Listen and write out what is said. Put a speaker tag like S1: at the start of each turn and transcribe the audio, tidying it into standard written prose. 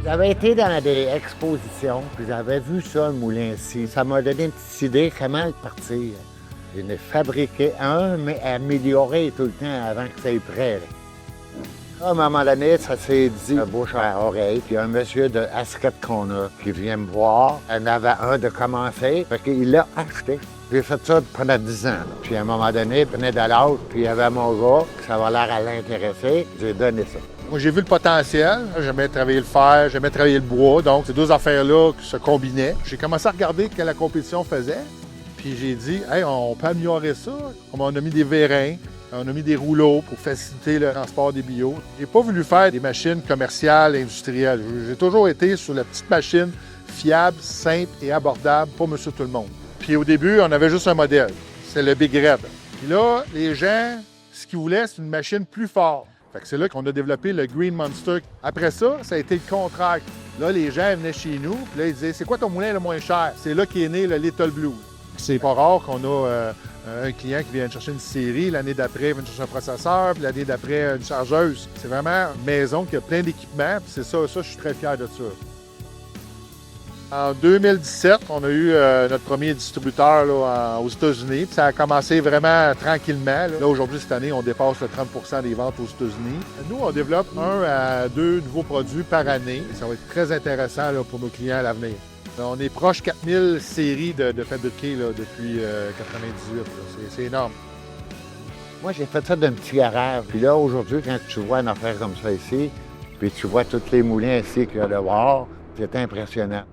S1: J'avais été dans des expositions, puis j'avais vu ça, le moulin ici. Ça m'a donné une petite idée comment le partir. J'en ai fabriqué un, mais amélioré tout le temps avant que ça soit prêt. À un moment donné, ça s'est dit bouche à oreille. Puis un monsieur de Ascot qu'on a qui vient me voir, il en avait un de commencer, fait qu'il l'a acheté. J'ai fait ça pendant 10 ans. Là. Puis à un moment donné, il prenait de l'autre, puis il y avait mon gars, que ça avait l'air à l'intéresser. J'ai donné ça.
S2: Moi, j'ai vu le potentiel. J'aimais travailler le fer, j'aimais travailler le bois. Donc, ces deux affaires-là se combinaient. J'ai commencé à regarder ce que la compétition faisait. Puis j'ai dit, hey, on peut améliorer ça. On a mis des vérins, on a mis des rouleaux pour faciliter le transport des bio. J'ai pas voulu faire des machines commerciales, industrielles. J'ai toujours été sur la petite machine fiable, simple et abordable pour monsieur tout le monde. Puis au début, on avait juste un modèle. C'est le Big Red. Puis là, les gens, ce qu'ils voulaient, c'est une machine plus forte. Fait que c'est là qu'on a développé le Green Monster. Après ça, ça a été le contraire. Là, les gens venaient chez nous, puis là, ils disaient, c'est quoi ton moulin le moins cher? C'est là qu'est né le Little Blue. C'est pas rare qu'on a un client qui vient chercher une série, l'année d'après, il vient chercher un processeur, puis l'année d'après, une chargeuse. C'est vraiment une maison qui a plein d'équipements, puis c'est ça, je suis très fier de ça. En 2017, on a eu notre premier distributeur là, aux États-Unis. Puis ça a commencé vraiment tranquillement. Là, aujourd'hui, cette année, on dépasse le 30 des ventes aux États-Unis. Nous, on développe 1 à 2 nouveaux produits par année. Ça va être très intéressant là, pour nos clients à l'avenir. On est proche 4000 séries de fabriquées là, depuis 1998. C'est énorme.
S1: Moi, j'ai fait ça d'un petit garage. Puis là, aujourd'hui, quand tu vois une affaire comme ça ici, puis tu vois tous les moulins ici qu'il y a dehors, c'est impressionnant.